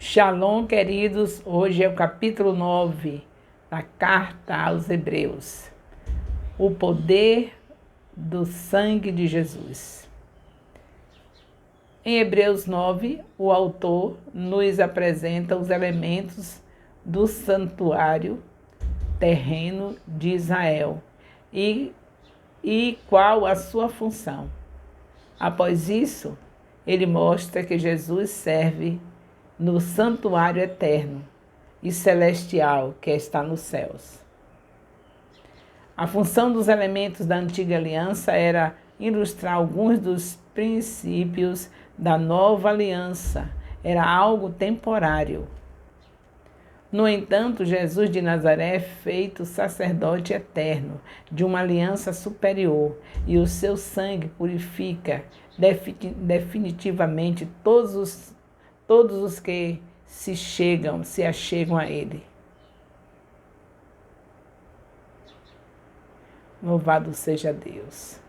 Shalom, queridos. Hoje é o capítulo 9 da carta aos Hebreus. O poder do sangue de Jesus. Em Hebreus 9, o autor nos apresenta os elementos do santuário terreno de Israel e qual a sua função. Após isso, ele mostra que Jesus serve no santuário eterno e celestial que está nos céus. A função dos elementos da antiga aliança era ilustrar alguns dos princípios da nova aliança. Era algo temporário. No entanto, Jesus de Nazaré é feito sacerdote eterno de uma aliança superior e o seu sangue purifica definitivamente todos os que se achegam a ele. Louvado seja Deus.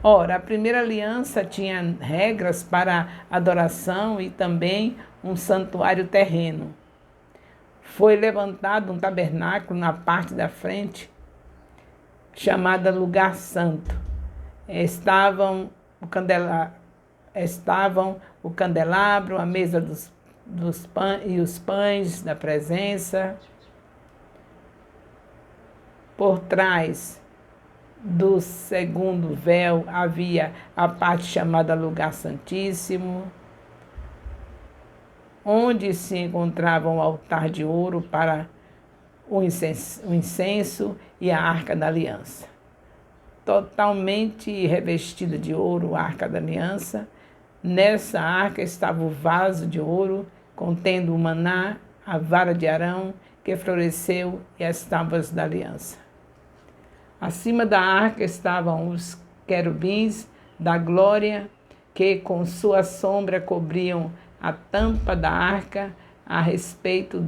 Ora, a primeira aliança tinha regras para adoração e também um santuário terreno. Foi levantado um tabernáculo na parte da frente, chamada Lugar Santo. Estavam o candelabro, a mesa dos pães e os pães da presença. Por trás do segundo véu havia a parte chamada Lugar Santíssimo, onde se encontrava um altar de ouro para o incenso e a Arca da Aliança. Totalmente revestida de ouro, a Arca da Aliança. Nessa arca estava o vaso de ouro, contendo o maná, a vara de Arão, que floresceu, e as tábuas da aliança. Acima da arca estavam os querubins da glória, que com sua sombra cobriam a tampa da arca. A respeito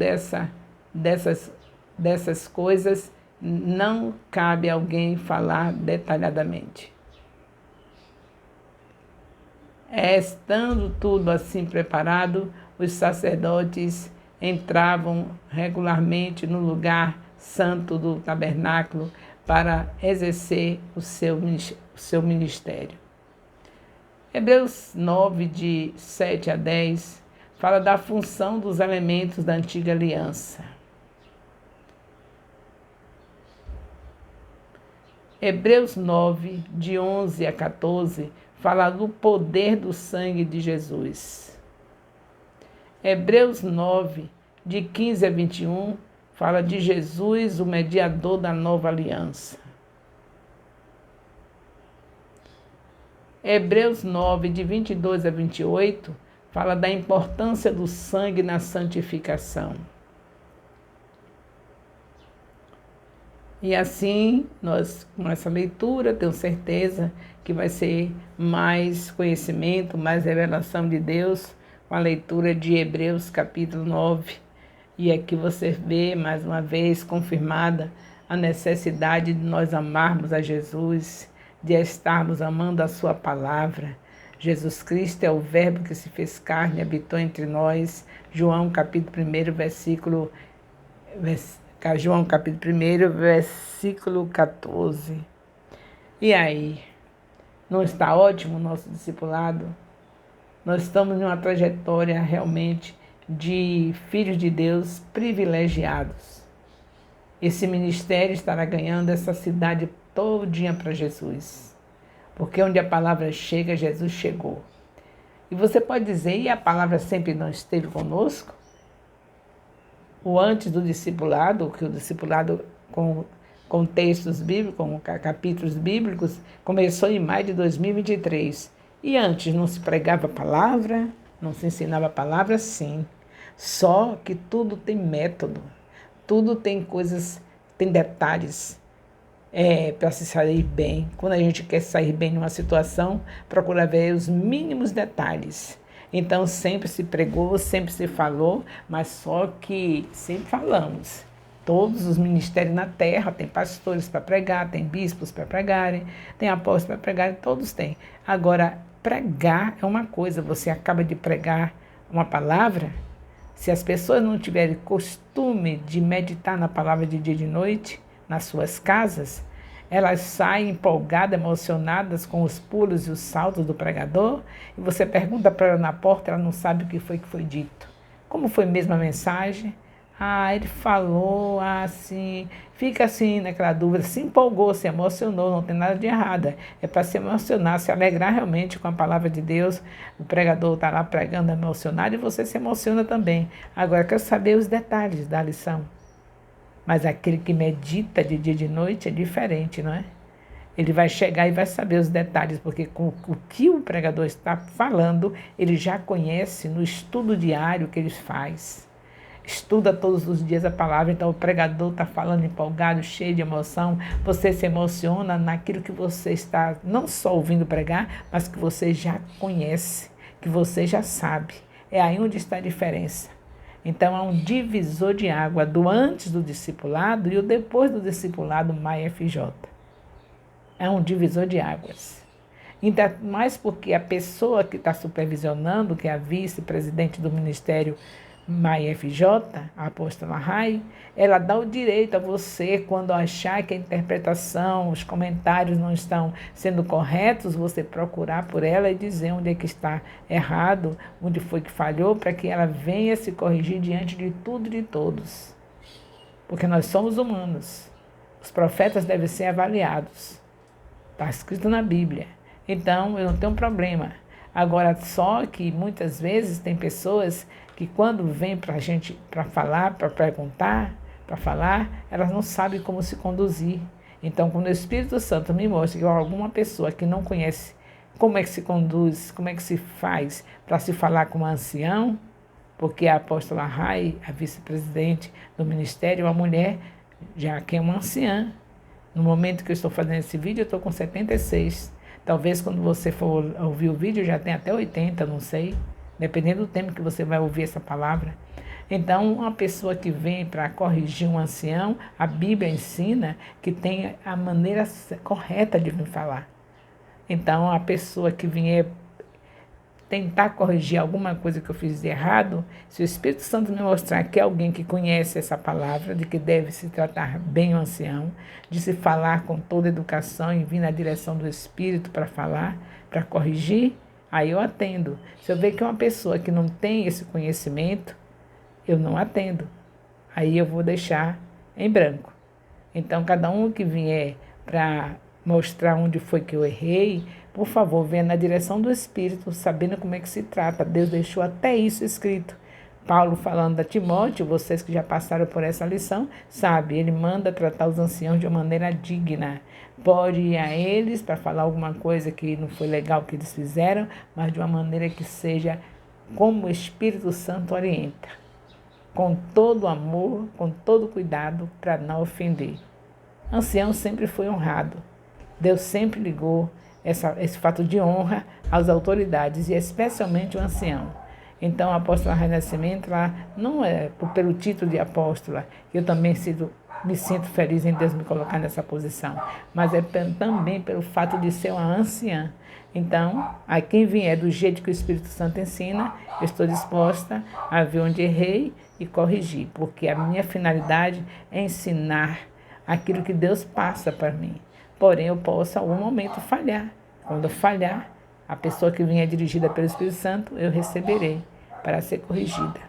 dessas coisas, não cabe alguém falar detalhadamente. Estando tudo assim preparado, os sacerdotes entravam regularmente no lugar santo do tabernáculo para exercer o seu ministério. Hebreus 9, de 7 a 10, fala da função dos elementos da antiga aliança. Hebreus 9, de 11 a 14, fala do poder do sangue de Jesus. Hebreus 9, de 15 a 21, fala de Jesus, o mediador da nova aliança. Hebreus 9, de 22 a 28, fala da importância do sangue na santificação. E assim, nós, com essa leitura, tenho certeza que vai ser mais conhecimento, mais revelação de Deus, com a leitura de Hebreus capítulo 9. E aqui você vê, mais uma vez, confirmada a necessidade de nós amarmos a Jesus, de estarmos amando a sua palavra. Jesus Cristo é o verbo que se fez carne e habitou entre nós. João capítulo 1, versículo 14. E aí, não está ótimo o nosso discipulado? Nós estamos em uma trajetória realmente de filhos de Deus privilegiados. Esse ministério estará ganhando essa cidade todinha para Jesus. Porque onde a palavra chega, Jesus chegou. E você pode dizer, e a palavra sempre não esteve conosco? O antes do discipulado, que o discipulado com textos bíblicos, com capítulos bíblicos, começou em maio de 2023. E antes não se pregava a palavra, não se ensinava a palavra, sim. Só que tudo tem método, tudo tem coisas, tem detalhes para se sair bem. Quando a gente quer sair bem numa situação, procura ver os mínimos detalhes. Então sempre se pregou, sempre se falou, mas só que sempre falamos. Todos os ministérios na terra, tem pastores para pregar, tem bispos para pregarem, tem apóstolos para pregarem, todos têm. Agora, pregar é uma coisa, você acaba de pregar uma palavra, Se as pessoas não tiverem costume de meditar na palavra de dia e de noite, nas suas casas, elas saem empolgadas, emocionadas com os pulos e os saltos do pregador, e você pergunta para ela na porta, ela não sabe o que foi dito. Como foi mesmo a mensagem? Ele falou assim, fica assim naquela dúvida, se empolgou, se emocionou, não tem nada de errado. É para se emocionar, se alegrar realmente com a palavra de Deus. O pregador está lá pregando emocionado e você se emociona também. Agora, eu quero saber os detalhes da lição. Mas aquele que medita de dia e de noite é diferente, não é? Ele vai chegar e vai saber os detalhes, porque com o que o pregador está falando, ele já conhece no estudo diário que ele faz. Estuda todos os dias a palavra, então o pregador está falando empolgado, cheio de emoção, você se emociona naquilo que você está não só ouvindo pregar, mas que você já conhece, que você já sabe. É aí onde está a diferença. Então há um divisor de água do antes do discipulado e o depois do discipulado Maia FJ. É um divisor de águas. Ainda mais porque a pessoa que está supervisionando, que é a vice-presidente do Ministério Maia FJ, a apóstola Rai, ela dá o direito a você, quando achar que a interpretação, os comentários não estão sendo corretos, você procurar por ela e dizer onde é que está errado, onde foi que falhou, para que ela venha se corrigir diante de tudo e de todos. Porque nós somos humanos. Os profetas devem ser avaliados. Está escrito na Bíblia. Então, eu não tenho problema. Agora, só que muitas vezes tem pessoas que quando vêm para a gente para falar, para perguntar, para falar, elas não sabem como se conduzir. Então, quando o Espírito Santo me mostra que alguma pessoa que não conhece como é que se conduz, como é que se faz para se falar com um ancião, porque a apóstola Rai, a vice-presidente do ministério, é uma mulher já que é uma anciã. No momento que eu estou fazendo esse vídeo, eu estou com 76. Talvez quando você for ouvir o vídeo já tenha até 80, não sei. Dependendo do tempo que você vai ouvir essa palavra. Então, uma pessoa que vem para corrigir um ancião, a Bíblia ensina que tem a maneira correta de vir falar. Então, a pessoa que vier tentar corrigir alguma coisa que eu fiz de errado, se o Espírito Santo me mostrar que é alguém que conhece essa palavra, de que deve se tratar bem o ancião, de se falar com toda educação e vir na direção do Espírito para falar, para corrigir, aí eu atendo. Se eu ver que é uma pessoa que não tem esse conhecimento, eu não atendo. Aí eu vou deixar em branco. Então, cada um que vier para mostrar onde foi que eu errei, por favor, venha na direção do Espírito, sabendo como é que se trata. Deus deixou até isso escrito. Paulo falando a Timóteo, vocês que já passaram por essa lição, sabe, ele manda tratar os anciãos de uma maneira digna. Pode ir a eles para falar alguma coisa que não foi legal que eles fizeram, mas de uma maneira que seja como o Espírito Santo orienta. Com todo amor, com todo cuidado, para não ofender. Ancião sempre foi honrado. Deus sempre ligou esse fato de honra às autoridades, e especialmente o ancião. Então, a apóstola Rai Nascimento, lá, não é pelo título de apóstola, que eu também me sinto feliz em Deus me colocar nessa posição, mas é também pelo fato de ser uma anciã. Então, a quem vier do jeito que o Espírito Santo ensina, eu estou disposta a ver onde errei e corrigir, porque a minha finalidade é ensinar aquilo que Deus passa para mim. Porém, eu posso, em algum momento, falhar. Quando eu falhar, a pessoa que vier dirigida pelo Espírito Santo, eu receberei para ser corrigida.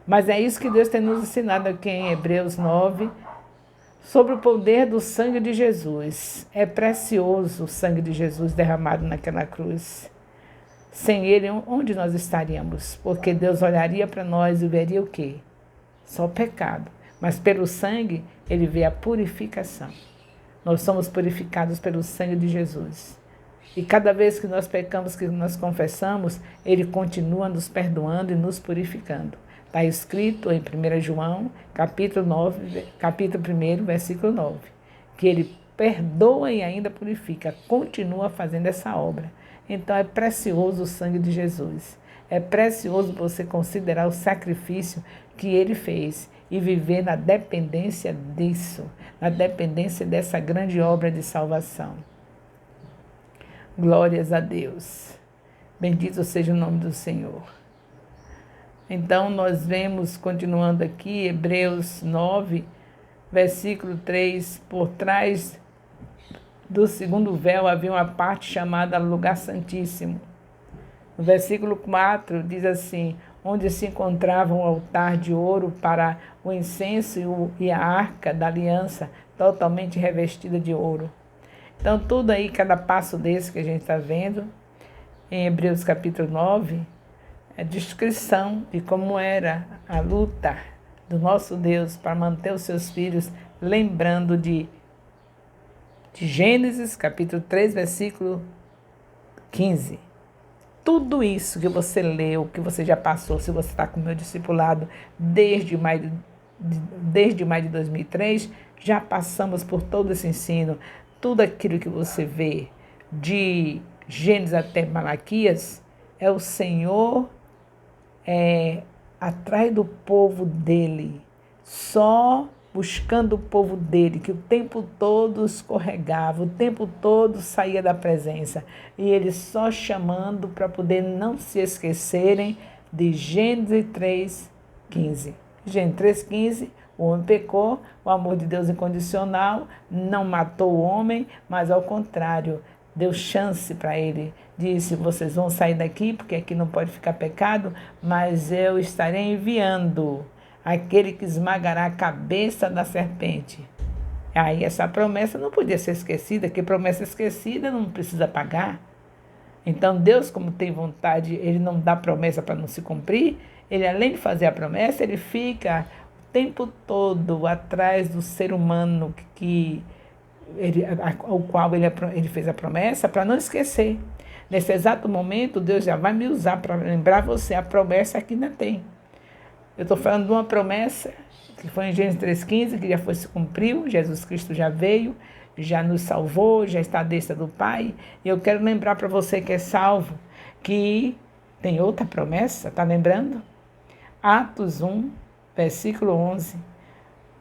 Mas é isso que Deus tem nos ensinado aqui em Hebreus 9, sobre o poder do sangue de Jesus. É precioso o sangue de Jesus derramado naquela cruz. Sem ele, onde nós estaríamos? Porque Deus olharia para nós e veria o quê? Só o pecado. Mas pelo sangue, ele vê a purificação. Nós somos purificados pelo sangue de Jesus. E cada vez que nós pecamos, que nós confessamos, ele continua nos perdoando e nos purificando. Está escrito em 1 João, capítulo 1, versículo 9, que ele perdoa e ainda purifica, continua fazendo essa obra. Então é precioso o sangue de Jesus. É precioso você considerar o sacrifício que ele fez e viver na dependência disso, na dependência dessa grande obra de salvação. Glórias a Deus. Bendito seja o nome do Senhor. Então, nós vemos, continuando aqui, Hebreus 9, versículo 3, por trás do segundo véu havia uma parte chamada Lugar Santíssimo. No versículo 4 diz assim, onde se encontrava um altar de ouro para o incenso e a arca da aliança, totalmente revestida de ouro. Então, tudo aí, cada passo desse que a gente está vendo, em Hebreus capítulo 9, é descrição de como era a luta do nosso Deus para manter os seus filhos, lembrando de Gênesis capítulo 3, versículo 15. Tudo isso que você leu, que você já passou, se você está com o meu discipulado desde maio de 2003, já passamos por todo esse ensino. Tudo aquilo que você vê, de Gênesis até Malaquias, é o Senhor atrás do povo dele, só buscando o povo dele, que o tempo todo escorregava, o tempo todo saía da presença. E ele só chamando para poder não se esquecerem de Gênesis 3:15. Gênesis 3:15, o homem pecou, o amor de Deus incondicional, não matou o homem, mas ao contrário, deu chance para ele. Disse, vocês vão sair daqui, porque aqui não pode ficar pecado, mas eu estarei enviando aquele que esmagará a cabeça da serpente. Aí essa promessa não podia ser esquecida, que promessa esquecida não precisa pagar. Então Deus, como tem vontade, ele não dá promessa para não se cumprir, ele além de fazer a promessa, ele fica o tempo todo atrás do ser humano ao qual ele fez a promessa, para não esquecer. Nesse exato momento, Deus já vai me usar para lembrar você a promessa que ainda tem. Eu estou falando de uma promessa que foi em Gênesis 3:15, que já se cumpriu, Jesus Cristo já veio, já nos salvou, já está à destra do Pai. E eu quero lembrar para você que é salvo, que tem outra promessa, está lembrando? Atos 1, versículo 11.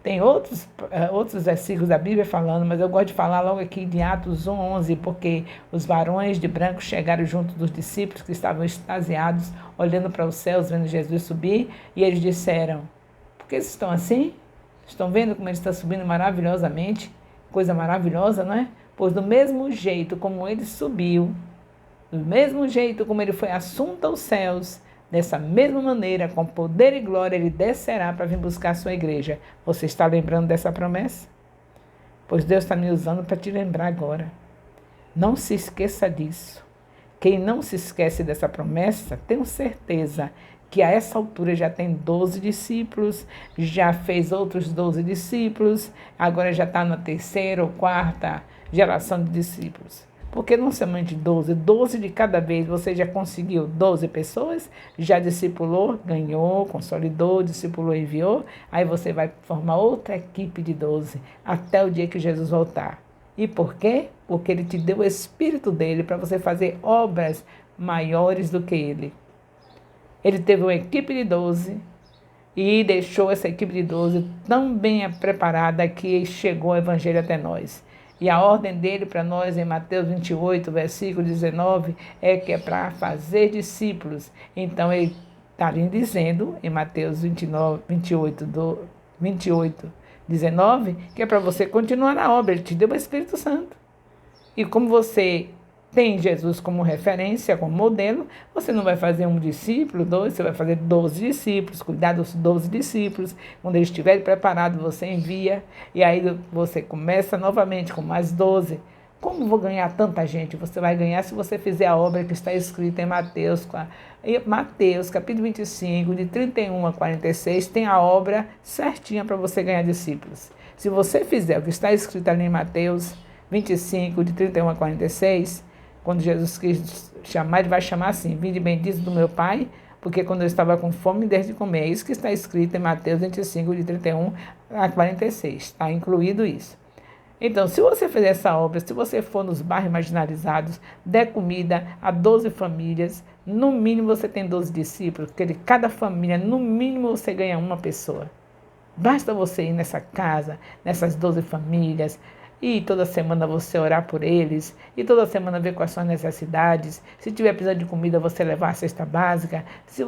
Tem outros versículos da Bíblia falando, mas eu gosto de falar logo aqui de Atos 1:11, porque os varões de branco chegaram junto dos discípulos que estavam extasiados, olhando para os céus, vendo Jesus subir, e eles disseram, por que vocês estão assim? Estão vendo como ele está subindo maravilhosamente? Coisa maravilhosa, não é? Pois do mesmo jeito como ele subiu, do mesmo jeito como ele foi assunto aos céus, dessa mesma maneira, com poder e glória, ele descerá para vir buscar a sua igreja. Você está lembrando dessa promessa? Pois Deus está me usando para te lembrar agora. Não se esqueça disso. Quem não se esquece dessa promessa, tenho certeza que a essa altura já tem 12 discípulos, já fez outros 12 discípulos, agora já está na terceira ou quarta geração de discípulos. Porque não somente 12, 12 de cada vez, você já conseguiu 12 pessoas, já discipulou, ganhou, consolidou, discipulou e enviou, aí você vai formar outra equipe de 12, até o dia que Jesus voltar. E por quê? Porque ele te deu o Espírito dele para você fazer obras maiores do que ele. Ele teve uma equipe de 12 e deixou essa equipe de 12 tão bem preparada que chegou o Evangelho até nós. E a ordem dele para nós em Mateus 28, versículo 19, é que é para fazer discípulos. Então ele está ali dizendo, em Mateus 28, 19, que é para você continuar na obra. Ele te deu o Espírito Santo. E como você tem Jesus como referência, como modelo, você não vai fazer um discípulo, dois, você vai fazer 12 discípulos, cuidar dos 12 discípulos. Quando eles estiverem preparados, você envia, e aí você começa novamente com mais 12. Como vou ganhar tanta gente? Você vai ganhar se você fizer a obra que está escrita em Mateus, capítulo 25, de 31 a 46, tem a obra certinha para você ganhar discípulos. Se você fizer o que está escrito ali em Mateus 25, de 31 a 46, quando Jesus Cristo chamar, ele vai chamar assim, vinde benditos do meu Pai, porque quando eu estava com fome, desde de comer. É isso que está escrito em Mateus 25, de 31 a 46. Está incluído isso. Então, se você fizer essa obra, se você for nos bairros marginalizados, der comida a 12 famílias, no mínimo você tem 12 discípulos, porque de cada família, no mínimo você ganha uma pessoa. Basta você ir nessa casa, nessas 12 famílias, E toda semana você orar por eles, e toda semana ver quais são as necessidades. Se tiver precisando de comida, você levar a cesta básica. Se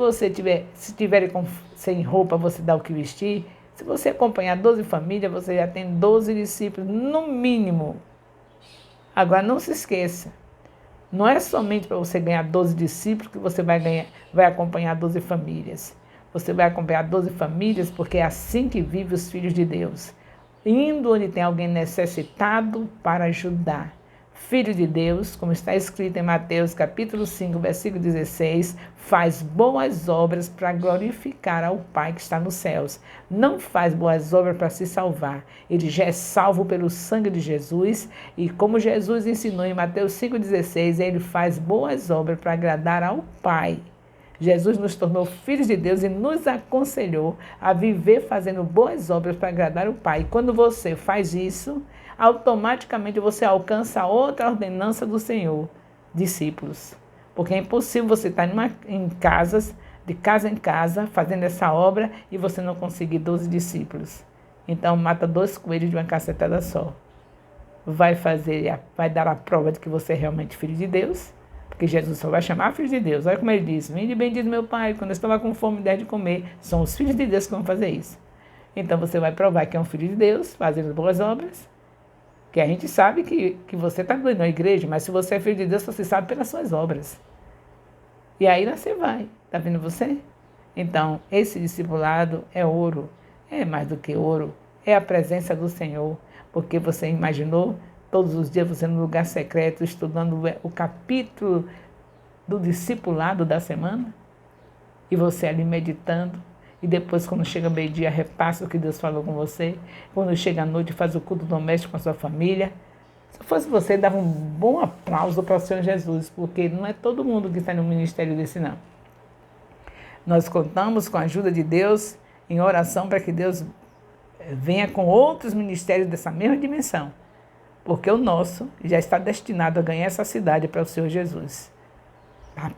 tiverem sem roupa, você dá o que vestir. Se você acompanhar 12 famílias, você já tem 12 discípulos, no mínimo. Agora, não se esqueça, não é somente para você ganhar 12 discípulos que você vai acompanhar 12 famílias. Você vai acompanhar 12 famílias porque é assim que vivem os filhos de Deus. Indo onde tem alguém necessitado para ajudar. Filho de Deus, como está escrito em Mateus capítulo 5, versículo 16, faz boas obras para glorificar ao Pai que está nos céus. Não faz boas obras para se salvar. Ele já é salvo pelo sangue de Jesus e como Jesus ensinou em Mateus 5,16, ele faz boas obras para agradar ao Pai. Jesus nos tornou filhos de Deus e nos aconselhou a viver fazendo boas obras para agradar o Pai. E quando você faz isso, automaticamente você alcança outra ordenança do Senhor, discípulos. Porque é impossível você estar de casa em casa, fazendo essa obra e você não conseguir 12 discípulos. Então, mata 2 coelhos de uma cacetada só. Vai dar a prova de que você é realmente filho de Deus. Porque Jesus só vai chamar filhos de Deus. Olha como ele diz, vinde bendito meu Pai, quando eu estava com fome e der de comer, são os filhos de Deus que vão fazer isso. Então você vai provar que é um filho de Deus, fazendo boas obras, que a gente sabe que você está doido na igreja, mas se você é filho de Deus, você sabe pelas suas obras. E aí você vai, está vendo você? Então, esse discipulado é ouro, é mais do que ouro, é a presença do Senhor, porque você imaginou todos os dias você no lugar secreto, estudando o capítulo do discipulado da semana, e você ali meditando, e depois quando chega meio-dia repassa o que Deus falou com você, quando chega à noite faz o culto doméstico com a sua família. Se fosse você, dava um bom aplauso para o Senhor Jesus, porque não é todo mundo que está no ministério desse não. Nós contamos com a ajuda de Deus em oração para que Deus venha com outros ministérios dessa mesma dimensão. Porque o nosso já está destinado a ganhar essa cidade para o Senhor Jesus. A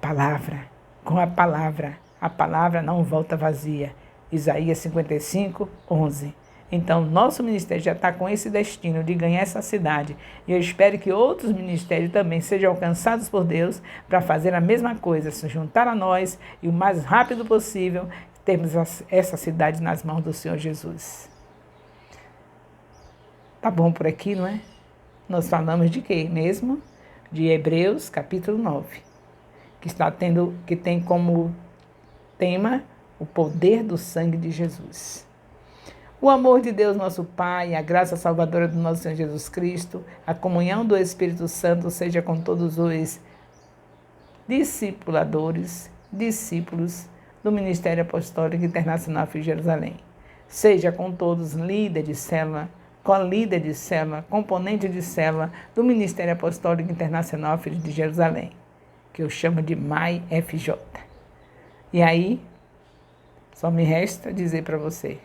palavra não volta vazia. Isaías 55, 11. Então, nosso ministério já está com esse destino de ganhar essa cidade. E eu espero que outros ministérios também sejam alcançados por Deus para fazer a mesma coisa, se juntar a nós e o mais rápido possível termos essa cidade nas mãos do Senhor Jesus. Tá bom por aqui, não é? Nós falamos de quê mesmo? De Hebreus, capítulo 9, que tem como tema o poder do sangue de Jesus. O amor de Deus, nosso Pai, a graça salvadora do nosso Senhor Jesus Cristo, a comunhão do Espírito Santo seja com todos os discipuladores, discípulos do Ministério Apostólico Internacional Filho de Jerusalém. Seja com todos líderes de célula, co-líder de célula, componente de célula do Ministério Apostólico Internacional Filho de Jerusalém, que eu chamo de MAI-FJ. E aí, só me resta dizer para você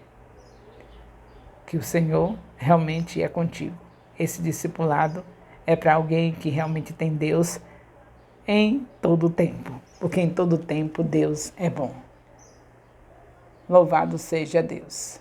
que o Senhor realmente é contigo. Esse discipulado é para alguém que realmente tem Deus em todo o tempo, porque em todo o tempo Deus é bom. Louvado seja Deus.